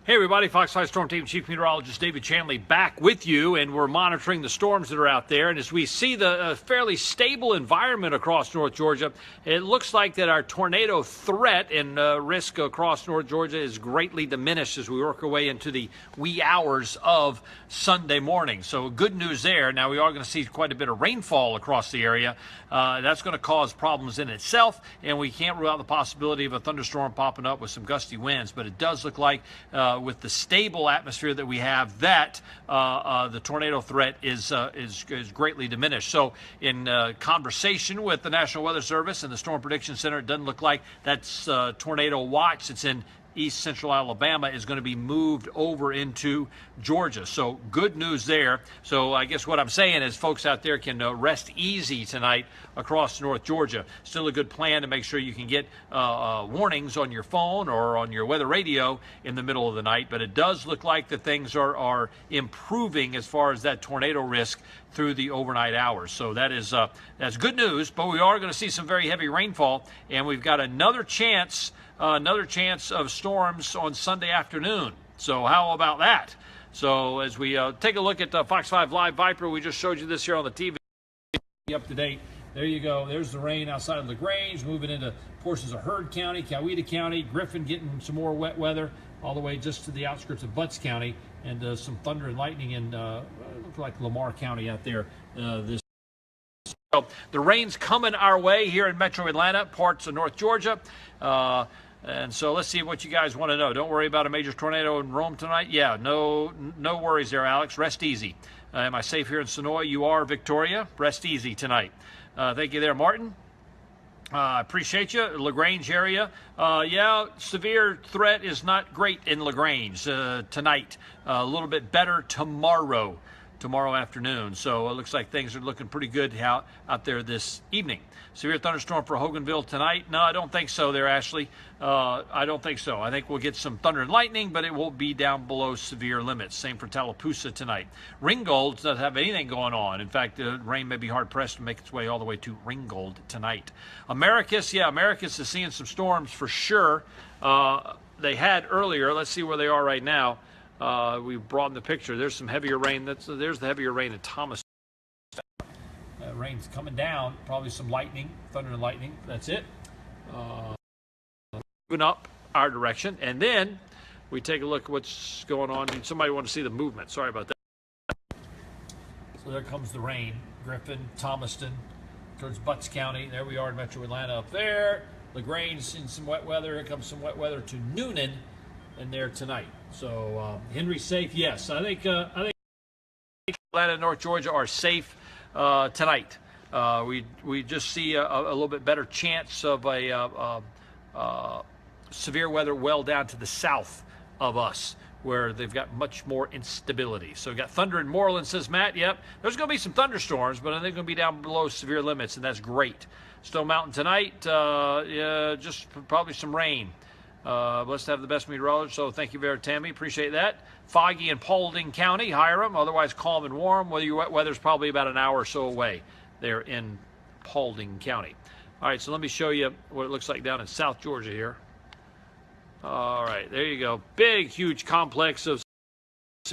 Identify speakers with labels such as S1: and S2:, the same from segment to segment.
S1: Hey everybody, Fox 5 Storm Team Chief Meteorologist David Chandley back with you, and we're monitoring the storms that are out there. And as we see the fairly stable environment across North Georgia, it looks like that our tornado threat and risk across North Georgia is greatly diminished as we work our way into the wee hours of Sunday morning. So good news there. Now we are going to see quite a bit of rainfall across the area. That's going to cause problems in itself, and we can't rule out the possibility of a thunderstorm popping up with some gusty winds. But it does look like with the stable atmosphere that we have, that the tornado threat is greatly diminished. So in conversation with the National Weather Service and the Storm Prediction Center, it doesn't look like that's tornado watch that's in east central Alabama is going to be moved over into Georgia. So good news there. So I guess what I'm saying is folks out there can rest easy tonight across North Georgia. Still a good plan to make sure you can get warnings on your phone or on your weather radio in the middle of the night. But it does look like that things are improving as far as that tornado risk through the overnight hours. So that's good news. But we are going to see some very heavy rainfall, and we've got another chance of storms on Sunday afternoon. So how about that? So as we take a look at Fox 5 Live Viper, we just showed you this here on the TV. Up to date. There you go. There's the rain outside of LaGrange, moving into portions of Heard County, Coweta County, Griffin getting some more wet weather, all the way just to the outskirts of Butts County, and some thunder and lightning in looks like Lamar County out there this. So the rain's coming our way here in Metro Atlanta, parts of North Georgia. And so let's see what you guys want to know. Don't worry about a major tornado in Rome tonight. Yeah, no worries there, Alex. Rest easy. Am I safe here in Sonoy? You are, Victoria. Rest easy tonight. Thank you there, Martin. Appreciate you. LaGrange area. Yeah, severe threat is not great in LaGrange tonight. A little bit better tomorrow afternoon. So it looks like things are looking pretty good out there this evening. Severe thunderstorm for Hoganville tonight? No, I don't think so there, Ashley. I don't think so. I think we'll get some thunder and lightning, but it will be down below severe limits. Same for Tallapoosa tonight. Ringgold doesn't have anything going on. In fact, rain may be hard-pressed to make its way all the way to Ringgold tonight. Americus, yeah, Americus is seeing some storms for sure. They had earlier. Let's see where they are right now. We broadened the picture. There's some heavier rain. There's the heavier rain at Thomas. Rain's coming down. Probably some lightning, thunder and lightning. That's it. Moving up our direction. And then we take a look at what's going on. Somebody want to see the movement. Sorry about that. So there comes the rain. Griffin, Thomaston, towards Butts County. There we are in Metro Atlanta up there. LaGrange in some wet weather. Here comes some wet weather to Noonan and there tonight. So Henry's safe. Yes, I think Atlanta and North Georgia are safe tonight. We just see a little bit better chance of a severe weather well down to the south of us, where they've got much more instability. So we got thunder in Moreland, says Matt. Yep, there's going to be some thunderstorms, but I think they're going to be down below severe limits, and that's great. Stone Mountain tonight, yeah, just probably some rain. Blessed to have the best meteorologist, so thank you very much, Tammy. Appreciate that. Foggy in Paulding County, Hiram, otherwise calm and warm. Whether your wet weather's probably about an hour or so away there in Paulding County. All right, so let me show you what it looks like down in South Georgia here. All right, there you go. Big, huge complex of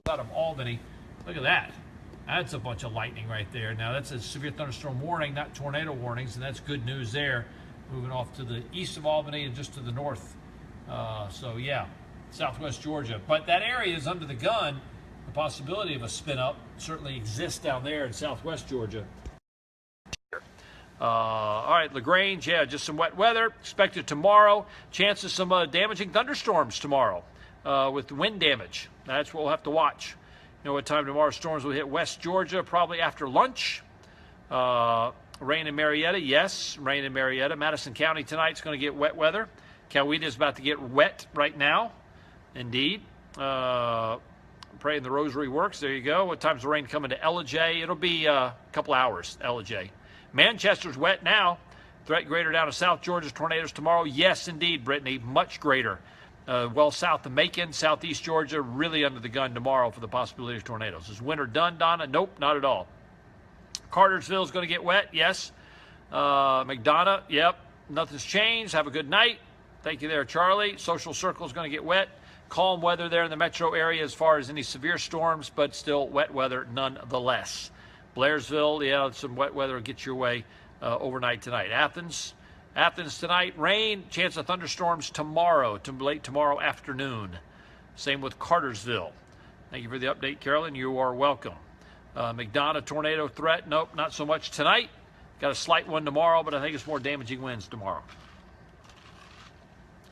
S1: out of Albany. Look at that. That's a bunch of lightning right there. Now, that's a severe thunderstorm warning, not tornado warnings, and that's good news there. Moving off to the east of Albany and just to the north. So, yeah, southwest Georgia. But that area is under the gun. The possibility of a spin-up certainly exists down there in southwest Georgia. All right, LaGrange, yeah, just some wet weather. Expected tomorrow. Chance of some damaging thunderstorms tomorrow with wind damage. That's what we'll have to watch. You know what time tomorrow's storms will hit West Georgia? Probably after lunch. Rain in Marietta, yes, rain in Marietta. Madison County tonight's going to get wet weather. Coweta is about to get wet right now, indeed. Praying the rosary works. There you go. What time's the rain coming to Ellijay? It'll be a couple hours, Ellijay. Manchester's wet now. Threat greater down to South Georgia's tornadoes tomorrow. Yes, indeed, Brittany, much greater. Well south of Macon, southeast Georgia, really under the gun tomorrow for the possibility of tornadoes. Is winter done, Donna? Nope, not at all. Cartersville's going to get wet, yes. McDonough, yep. Nothing's changed. Have a good night. Thank you there, Charlie. Social Circle is going to get wet. Calm weather there in the metro area as far as any severe storms, but still wet weather nonetheless. Blairsville, yeah, some wet weather will get your way overnight tonight. Athens tonight, rain, chance of thunderstorms tomorrow, to late tomorrow afternoon. Same with Cartersville. Thank you for the update, Carolyn. You are welcome. McDonough, tornado threat. Nope, not so much tonight. Got a slight one tomorrow, but I think it's more damaging winds tomorrow.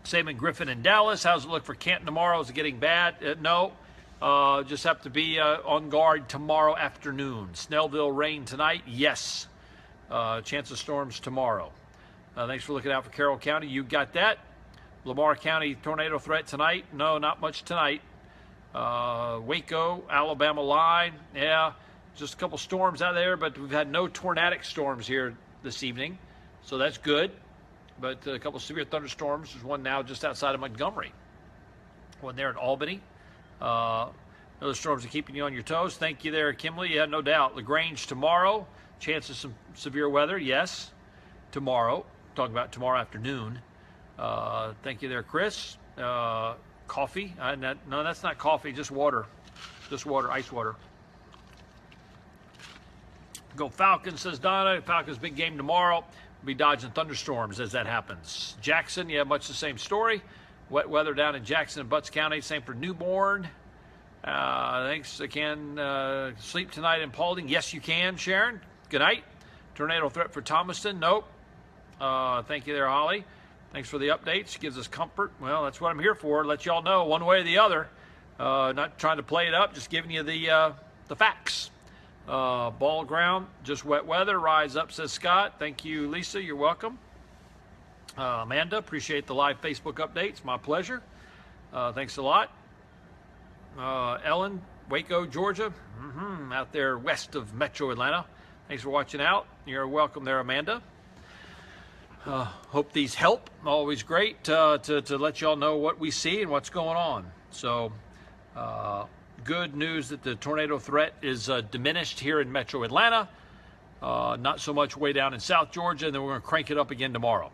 S1: Same in Griffin and Dallas. How's it look for Canton tomorrow? Is it getting bad? No. Just have to be on guard tomorrow afternoon. Snellville, rain tonight? Yes. Chance of storms tomorrow. Thanks for looking out for Carroll County. You got that. Lamar County, tornado threat tonight? No, not much tonight. Waco, Alabama line. Yeah, just a couple storms out there, but we've had no tornadic storms here this evening, so that's good. But a couple severe thunderstorms. There's one now just outside of Montgomery. One there in Albany. Those storms are keeping you on your toes. Thank you there, Kimley. Yeah, no doubt. LaGrange tomorrow. Chance of some severe weather. Yes, tomorrow. Talking about tomorrow afternoon. Thank you there, Chris. Coffee. No, that's not coffee. Just water. Just water. Ice water. Go Falcons, says Donna. Falcons big game tomorrow. Be dodging thunderstorms as that happens. Jackson, yeah, much the same story. Wet weather down in Jackson and Butts County. Same for Newborn. Thanks again. Sleep tonight in Paulding. Yes, you can, Sharon. Good night. Tornado threat for Thomaston. Nope. Thank you there, Holly. Thanks for the updates. Gives us comfort. Well, that's what I'm here for. Let y'all know one way or the other. Not trying to play it up, just giving you the facts. Ball ground, just wet weather. Rise up, says Scott. Thank you, Lisa. You're welcome. Amanda, appreciate the live Facebook updates. My pleasure. Thanks a lot. Ellen, Waco, Georgia, out there west of Metro Atlanta. Thanks for watching out. You're welcome there, Amanda. Hope these help. Always great to let y'all know what we see and what's going on. So, good news that the tornado threat is diminished here in Metro Atlanta. Not so much way down in South Georgia, and then we're going to crank it up again tomorrow.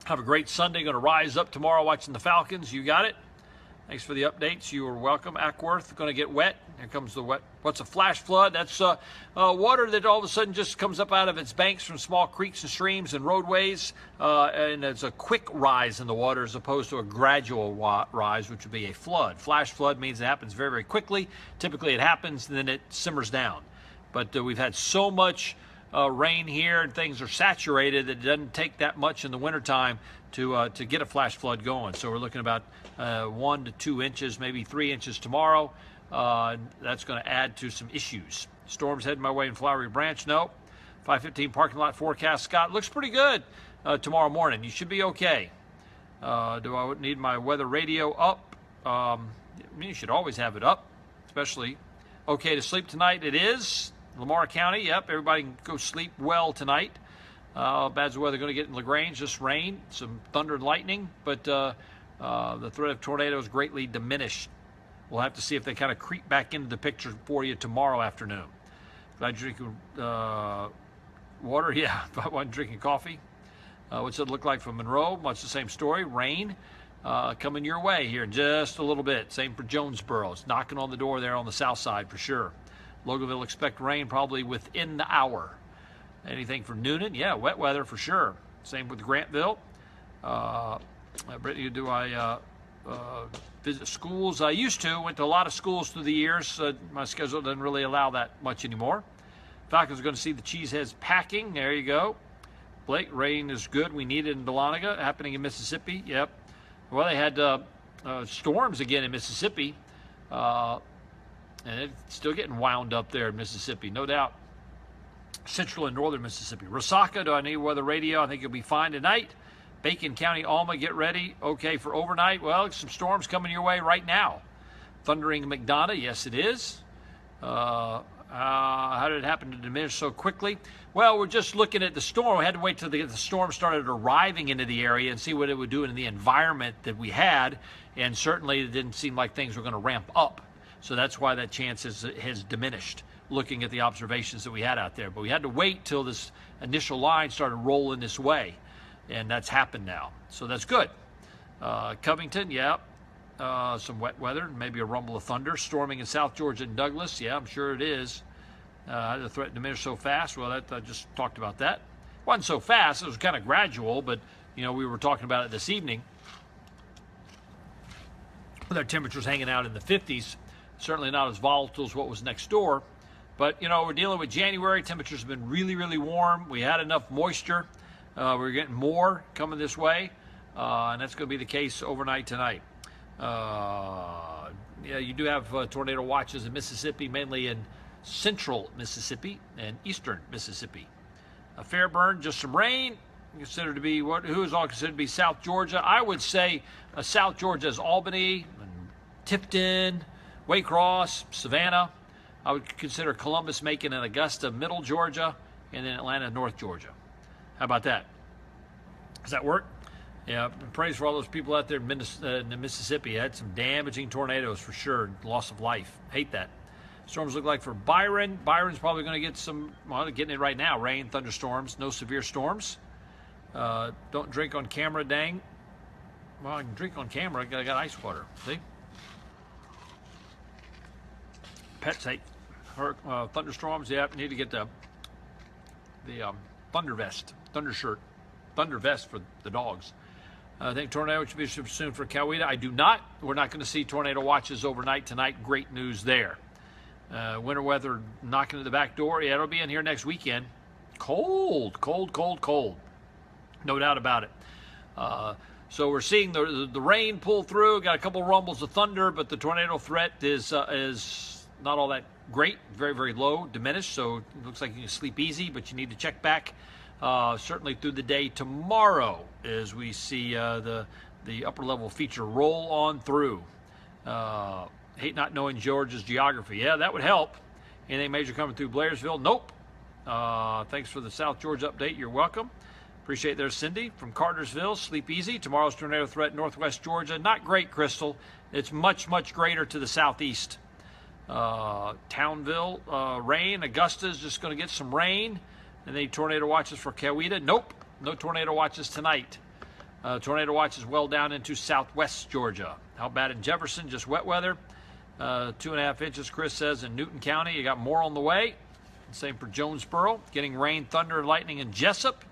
S1: Have a great Sunday. Going to rise up tomorrow watching the Falcons. You got it. Thanks for the updates. You are welcome. Ackworth, going to get wet. Here comes the wet. What's a flash flood? That's water that all of a sudden just comes up out of its banks from small creeks and streams and roadways. And it's a quick rise in the water as opposed to a gradual rise, which would be a flood. Flash flood means it happens very, very quickly. Typically it happens and then it simmers down. But we've had so much rain here and things are saturated that it doesn't take that much in the wintertime to get a flash flood going. So we're looking about 1 to 2 inches, maybe 3 inches tomorrow. That's going to add to some issues. Storms heading my way in Flowery Branch. No. 5:15 parking lot forecast. Scott, looks pretty good tomorrow morning. You should be okay. Do I need my weather radio up? You should always have it up, especially. Okay to sleep tonight. It is. Lamar County, yep, everybody can go sleep well tonight. Bad's the weather going to get in LaGrange, just rain, some thunder and lightning, but the threat of tornadoes greatly diminished. We'll have to see if they kind of creep back into the picture for you tomorrow afternoon. If I drink water, yeah, if I wasn't drinking coffee. What's it look like from Monroe? Much the same story, rain coming your way here in just a little bit. Same for Jonesboro. It's knocking on the door there on the south side for sure. Loganville expect rain probably within the hour. Anything for Noonan? Yeah, wet weather for sure. Same with Grantville. Brittany, do I visit schools? I used to. Went to a lot of schools through the years. My schedule doesn't really allow that much anymore. Falcons are going to see the Cheeseheads packing. There you go. Blake, rain is good. We need it in Dahlonega. Happening in Mississippi. Yep. Well, they had storms again in Mississippi. And it's still getting wound up there in Mississippi, no doubt. Central and northern Mississippi. Resaca, do I need weather radio? I think you'll be fine tonight. Bacon County, Alma, get ready. Okay for overnight. Well, some storms coming your way right now. Thundering McDonough, yes it is. How did it happen to diminish so quickly? Well, we're just looking at the storm. We had to wait till the storm started arriving into the area and see what it would do in the environment that we had. And certainly it didn't seem like things were going to ramp up. So that's why that chance has diminished, looking at the observations that we had out there. But we had to wait till this initial line started rolling this way. and that's happened now. So that's good. Covington, yeah. Some wet weather, maybe a rumble of thunder. Storming in South Georgia and Douglas. Yeah, I'm sure it is. The threat diminished so fast. Well, I just talked about that. It wasn't so fast. It was kind of gradual, but, we were talking about it this evening. With our temperatures hanging out in the 50s, certainly not as volatile as what was next door. But, we're dealing with January. Temperatures have been really, really warm. We had enough moisture. We're getting more coming this way, and that's going to be the case overnight tonight. Yeah, you do have tornado watches in Mississippi, mainly in central Mississippi and eastern Mississippi. Fairburn, just some rain. Considered to be who is all considered to be South Georgia. I would say South Georgia is Albany, and Tipton, Waycross, Savannah. I would consider Columbus, Macon, and Augusta middle Georgia, and then Atlanta, North Georgia. How about that? Does that work? Yeah, praise for all those people out there in Mississippi. Had some damaging tornadoes for sure. Loss of life. Hate that. Storms look like for Byron. Byron's probably going to get some, well, getting it right now. Rain, thunderstorms, no severe storms. Don't drink on camera, dang. Well, I can drink on camera. I got ice water. See? Pets hate thunderstorms. Yeah, need to get the thunder vest, thunder vest for the dogs. I think tornado should be soon for Coweta. I do not. We're not going to see tornado watches overnight tonight. Great news there. Winter weather knocking at the back door. Yeah, it'll be in here next weekend. Cold, cold, cold, cold. No doubt about it. So we're seeing the rain pull through. Got a couple rumbles of thunder, but the tornado threat is not all that great. Very, very low, diminished. So it looks like you can sleep easy, but you need to check back certainly through the day tomorrow as we see the upper level feature roll on through. Hate not knowing Georgia's geography. Yeah, that would help. Anything major coming through Blairsville? Nope. Thanks for the South Georgia update. You're welcome. Appreciate there, Cindy from Cartersville. Sleep easy. Tomorrow's tornado threat, Northwest Georgia. Not great, Crystal. It's much, much greater to the southeast. Townville, rain. Augusta's just going to get some rain. And then tornado watches for Coweta. Nope. No tornado watches tonight. Tornado watches well down into southwest Georgia. How bad in Jefferson? Just wet weather. 2.5 inches, Chris says, in Newton County. You got more on the way. Same for Jonesboro. Getting rain, thunder, and lightning in Jessup.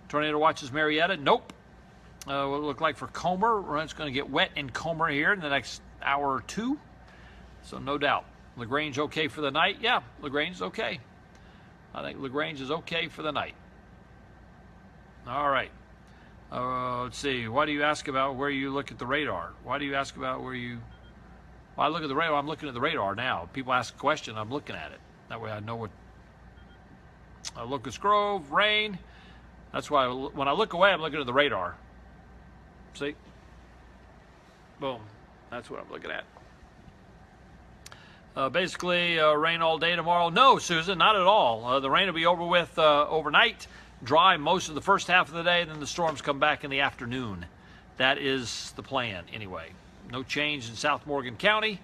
S1: Tornado watches Marietta. Nope. What it look like for Comer? It's going to get wet in Comer here in the next hour or two. So no doubt. LaGrange okay for the night? Yeah, LaGrange is okay. I think LaGrange is okay for the night. All right. Let's see. Why do you ask about where you look at the radar? Why do you ask about where you... Well, I look at the radar. I'm looking at the radar now. People ask a question. I'm looking at it. That way I know what... Locust Grove, rain. That's why when I look away, I'm looking at the radar. See? Boom. That's what I'm looking at. Basically, rain all day tomorrow. No, Susan, not at all. The rain will be over with overnight. Dry most of the first half of the day, then the storms come back in the afternoon. That is the plan anyway. No change in South Morgan County.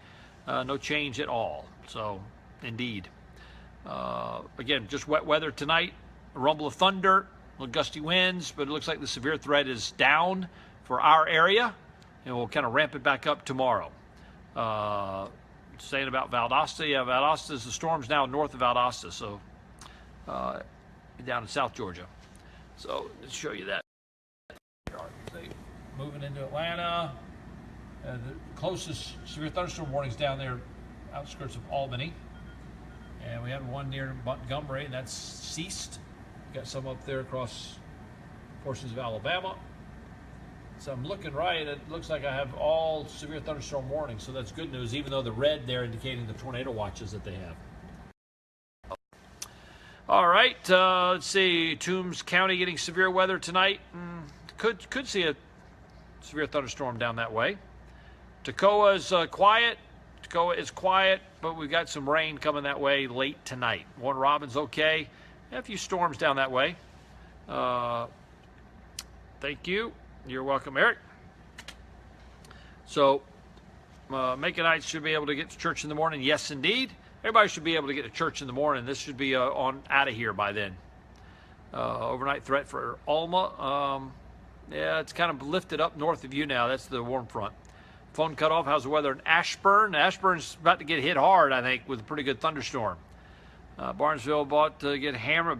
S1: No change at all. So, indeed. Again, just wet weather tonight. A rumble of thunder. Little gusty winds, but it looks like the severe threat is down for our area, and we'll kind of ramp it back up tomorrow. Saying about Valdosta, yeah, Valdosta's the storm's now north of Valdosta, so down in South Georgia. So let's show you that. Moving into Atlanta, the closest severe thunderstorm warnings down there, outskirts of Albany, and we had one near Montgomery, and that's ceased. Got some up there across portions of Alabama. So I'm looking right. It looks like I have all severe thunderstorm warnings, so that's good news, even though the red there indicating the tornado watches that they have. All right, let's see. Toombs County getting severe weather tonight. Could see a severe thunderstorm down that way. Toccoa is quiet. Toccoa is quiet, but we've got some rain coming that way late tonight. Warren Robins okay. A few storms down that way. Thank you. You're welcome, Eric. So, Maconites should be able to get to church in the morning. Yes, indeed. Everybody should be able to get to church in the morning. This should be on out of here by then. Overnight threat for Alma. Yeah, it's kind of lifted up north of you now. That's the warm front. Phone cut off. How's the weather in Ashburn? Ashburn's about to get hit hard, I think, with a pretty good thunderstorm. Barnesville about to get hammered.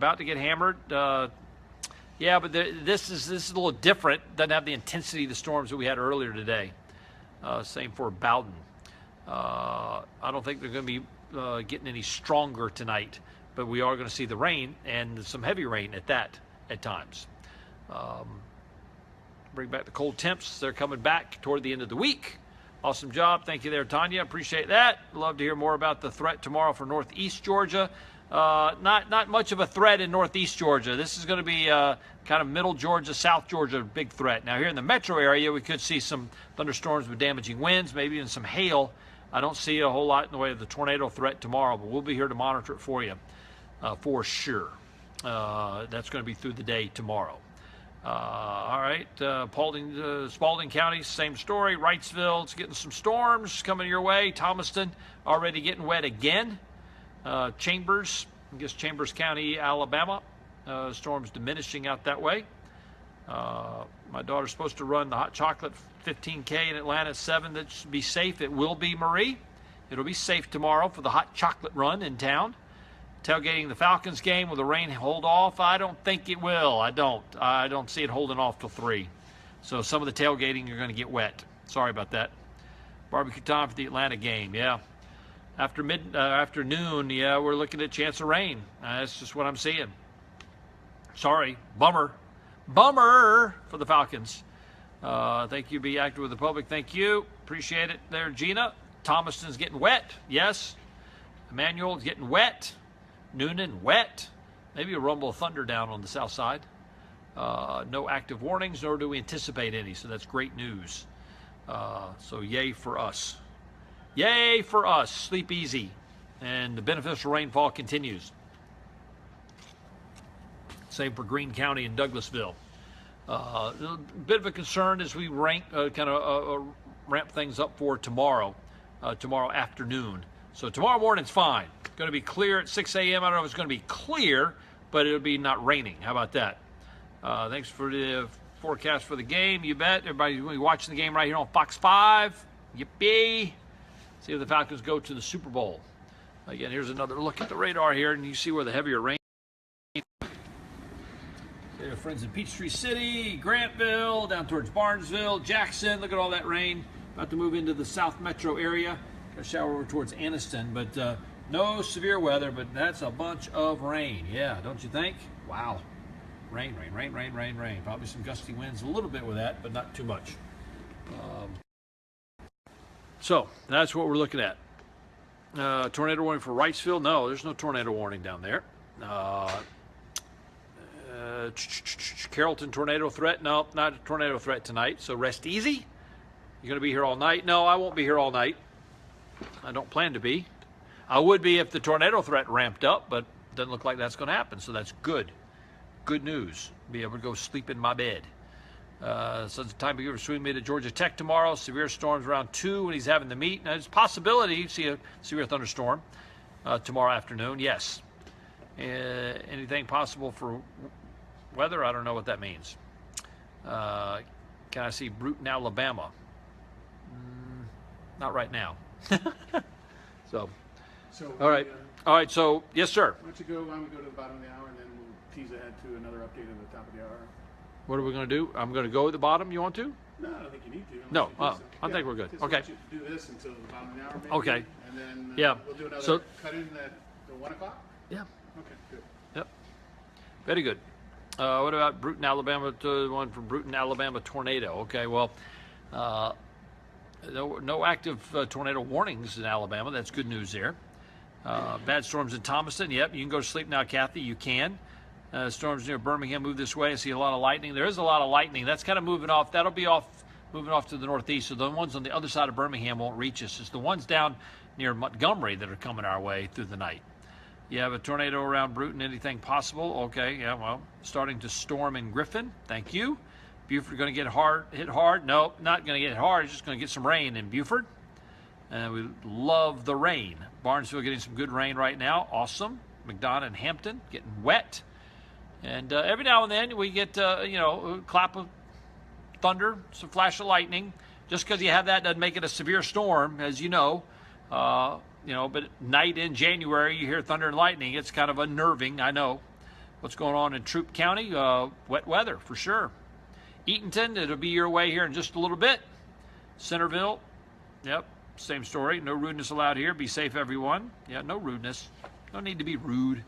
S1: Yeah, but this is a little different. Doesn't have the intensity of the storms that we had earlier today. Same for Bowden. I don't think they're going to be getting any stronger tonight, but we are going to see the rain and some heavy rain at times. Bring back the cold temps. They're coming back toward the end of the week. Awesome job. Thank you there, Tanya. Appreciate that. Love to hear more about the threat tomorrow for Northeast Georgia. Not much of a threat in Northeast Georgia. This is going to be kind of middle Georgia, South Georgia, big threat. Now here in the metro area, we could see some thunderstorms with damaging winds, maybe even some hail. I don't see a whole lot in the way of the tornado threat tomorrow, but we'll be here to monitor it for you for sure. That's going to be through the day tomorrow. All right, Spalding County, same story. Wrightsville, it's getting some storms coming your way. Thomaston already getting wet again. Chambers, I guess Chambers County, Alabama, storms diminishing out that way. My daughter's supposed to run the hot chocolate 15K in Atlanta at 7. That should be safe. It will be, Marie. It'll be safe tomorrow for the hot chocolate run in town. Tailgating the Falcons game, will the rain hold off? I don't think it will. I don't see it holding off till 3. So some of the tailgating, you're going to get wet. Sorry about that. Barbecue time for the Atlanta game, yeah. Afternoon, yeah, we're looking at a chance of rain. That's just what I'm seeing. Sorry, bummer for the Falcons. Thank you, Be Active with the Public. Thank you, appreciate it there, Gina. Thomaston's getting wet, yes. Emmanuel's getting wet. Noonan, wet. Maybe a rumble of thunder down on the south side. No active warnings, nor do we anticipate any, so that's great news. So yay for us. Yay for us. Sleep easy. And the beneficial rainfall continues. Same for Greene County and Douglasville. A bit of a concern as we ramp things up for tomorrow afternoon. So tomorrow morning's fine. Going to be clear at 6 a.m. I don't know if it's going to be clear, but it'll be not raining. How about that? Thanks for the forecast for the game. You bet. Everybody's going to be watching the game right here on Fox 5. Yippee. See if the Falcons go to the Super Bowl. Again, here's another look at the radar here, and you see where the heavier rain. Our friends in Peachtree City, Grantville, down towards Barnesville, Jackson. Look at all that rain. About to move into the South Metro area. Got a shower over towards Anniston, but no severe weather, but that's a bunch of rain. Yeah, don't you think? Wow. Rain. Probably some gusty winds a little bit with that, but not too much. So that's what we're looking at. Tornado warning for Wrightsville? No, there's no tornado warning down there. Carrollton tornado threat? No, not a tornado threat tonight. So rest easy. You're going to be here all night? No, I won't be here all night. I don't plan to be. I would be if the tornado threat ramped up, but it doesn't look like that's going to happen. So that's good. Good news. Be able to go sleep in my bed. So it's time to give a swing meet at Georgia Tech tomorrow. Severe storms around 2 when he's having the meet. Now, there's a possibility you see a severe thunderstorm tomorrow afternoon. Yes. Anything possible for weather? I don't know what that means. Can I see Bruton, Alabama? Not right now. So all right. All right. So, yes, sir.
S2: Why don't you go to the bottom of the hour, and then we'll tease ahead to another update at the top of the hour.
S1: What are we going to do? I'm going to go at the bottom. You want to?
S2: No, I don't think you need to.
S1: No, I think we're good. Okay.
S2: Just do this until the bottom of the hour, maybe.
S1: Okay.
S2: And then
S1: yeah.
S2: We'll do another cut in at the 1 o'clock?
S1: Yeah.
S2: Okay, good.
S1: Yep. Very good. What about Bruton, Alabama? One from Bruton, Alabama tornado. Okay, well, no active tornado warnings in Alabama. That's good news there. Bad storms in Thomaston. Yep, you can go to sleep now, Kathy. You can. Storms near Birmingham move this way. I see a lot of lightning. There is a lot of lightning. That's kind of moving off. That'll be moving off to the northeast. So the ones on the other side of Birmingham won't reach us. It's the ones down near Montgomery that are coming our way through the night. You have a tornado around Bruton. Anything possible? Okay, yeah, well, starting to storm in Griffin. Thank you. Buford going to get hit hard? No, not going to get hit hard. It's just going to get some rain in Buford. And we love the rain. Barnesville getting some good rain right now. Awesome. McDonough and Hampton getting wet. And every now and then we get, a clap of thunder, some flash of lightning. Just because you have that doesn't make it a severe storm, as you know. But at night in January, you hear thunder and lightning. It's kind of unnerving, I know. What's going on in Troup County? Wet weather, for sure. Eatonton, it'll be your way here in just a little bit. Centerville, yep, same story. No rudeness allowed here. Be safe, everyone. Yeah, no rudeness. No need to be rude.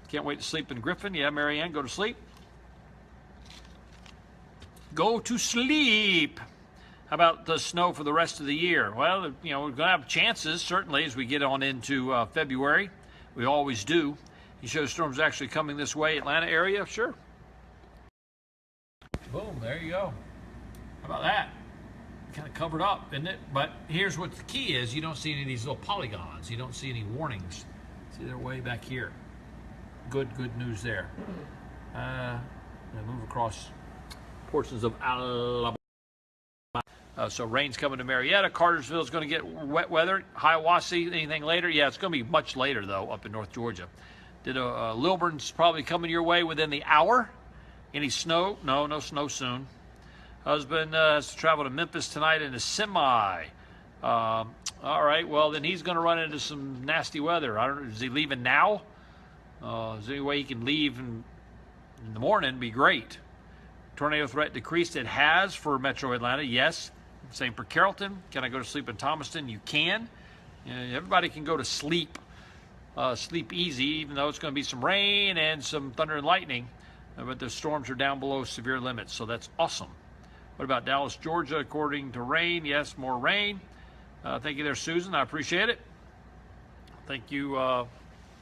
S1: Can't wait to sleep in Griffin. Yeah, Marianne, go to sleep. Go to sleep. How about the snow for the rest of the year? Well, we're going to have chances, certainly, as we get on into February. We always do. He shows storms actually coming this way, Atlanta area, sure. Boom, there you go. How about that? Kind of covered up, isn't it? But here's what the key is. You don't see any of these little polygons. You don't see any warnings. See, they're way back here. Good news there. Move across portions of Alabama. So rain's coming to Marietta. Cartersville is going to get wet weather. Hiawassee, anything later? Yeah, it's going to be much later, though, up in North Georgia. Lilburn's probably coming your way within the hour. Any snow? No snow soon. Husband has to travel to Memphis tonight in a semi. All right, well, then he's going to run into some nasty weather. I don't know, is he leaving now? Is there any way he can leave in the morning? Be great. Tornado threat decreased. It has for Metro Atlanta, yes. Same for Carrollton. Can I go to sleep in Thomaston? You can. Everybody can go to sleep. Sleep easy, even though it's going to be some rain and some thunder and lightning. But the storms are down below severe limits, so that's awesome. What about Dallas, Georgia? According to rain, yes, more rain. Thank you there, Susan. I appreciate it. Thank you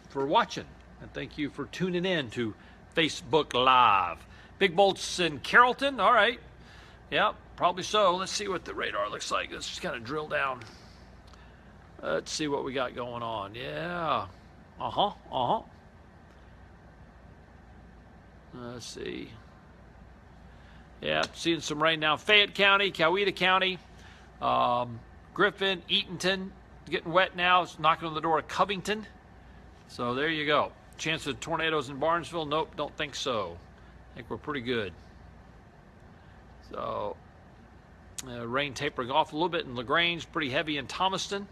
S1: for watching, and thank you for tuning in to Facebook Live. Big bolts in Carrollton. All right. Yeah, probably so. Let's see what the radar looks like. Let's just kind of drill down. Let's see what we got going on. Yeah. Let's see. Yeah, seeing some rain now. Fayette County, Coweta County, Griffin, Eatonton, getting wet now. It's knocking on the door of Covington. So there you go. Chance of tornadoes in Barnesville? Nope, don't think so. I think we're pretty good. So rain tapering off a little bit in LaGrange, pretty heavy in Thomaston.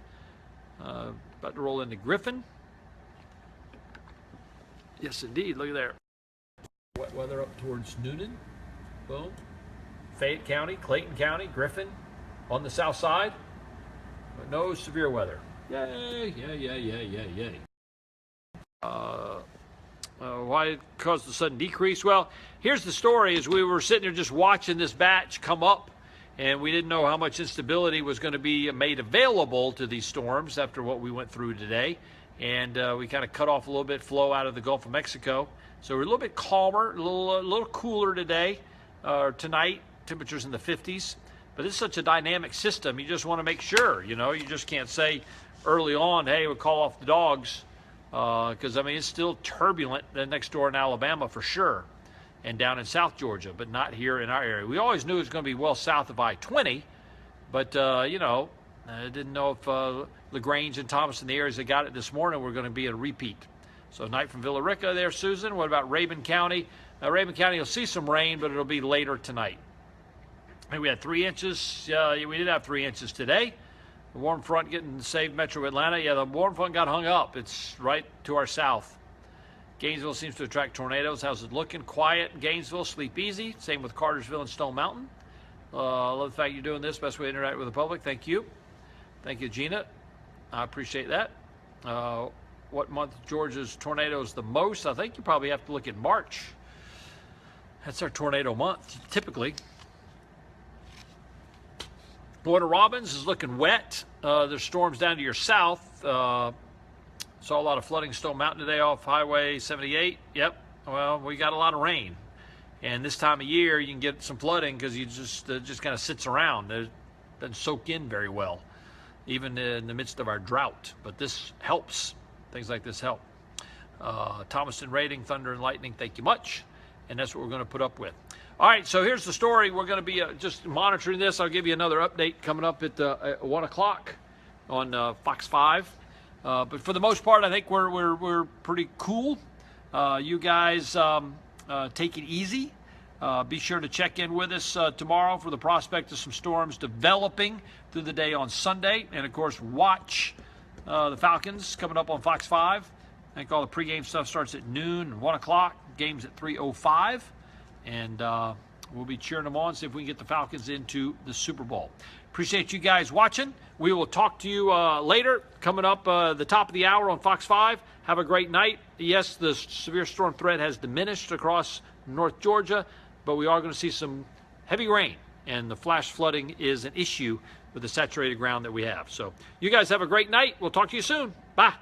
S1: About to roll into Griffin. Yes, indeed. Look at there. Wet weather up towards Noonan. Boom. Fayette County, Clayton County, Griffin on the south side. But no severe weather. Yay, yay. Why caused the sudden decrease? Well, here's the story. As we were sitting there just watching this batch come up, and we didn't know how much instability was going to be made available to these storms after what we went through today. And we kind of cut off a little bit flow out of the Gulf of Mexico. So we're a little bit calmer, a little cooler today, tonight. Temperatures in the 50s. But it's such a dynamic system. You just want to make sure, you just can't say early on, hey, we'll call off the dogs. Because, it's still turbulent next door in Alabama for sure, and down in South Georgia, but not here in our area. We always knew it was going to be well south of I-20, but, I didn't know if LaGrange and Thomaston, the areas that got it this morning, were going to be a repeat. So night from Villa Rica there, Susan. What about Rabun County? Rabun County will see some rain, but it'll be later tonight. And we had 3 inches. We did have 3 inches today. The warm front getting saved Metro Atlanta. Yeah, the warm front got hung up. It's right to our south. Gainesville seems to attract tornadoes. How's it looking? Quiet in Gainesville. Sleep easy. Same with Cartersville and Stone Mountain. Love the fact you're doing this. Best way to interact with the public. Thank you. Thank you, Gina. I appreciate that. What month Georgia's tornadoes the most? I think you probably have to look at March. That's our tornado month, typically. Warner Robins is looking wet. There's storms down to your south. Saw a lot of flooding Stone Mountain today off Highway 78. Yep. Well, we got a lot of rain. And this time of year, you can get some flooding because you just kind of sits around. It doesn't soak in very well, even in the midst of our drought. But this helps. Things like this help. Thomaston rating, thunder and lightning, thank you much. And that's what we're going to put up with. All right, so here's the story. We're going to be just monitoring this. I'll give you another update coming up at 1 o'clock on Fox 5. But for the most part, I think we're pretty cool. You guys take it easy. Be sure to check in with us tomorrow for the prospect of some storms developing through the day on Sunday. And, of course, watch the Falcons coming up on Fox 5. I think all the pregame stuff starts at noon and 1 o'clock. Game's at 3:05. And we'll be cheering them on, see if we can get the Falcons into the Super Bowl. Appreciate you guys watching. We will talk to you later, coming up the top of the hour on Fox 5. Have a great night. Yes, the severe storm threat has diminished across North Georgia, but we are going to see some heavy rain, and the flash flooding is an issue with the saturated ground that we have. So you guys have a great night. We'll talk to you soon. Bye.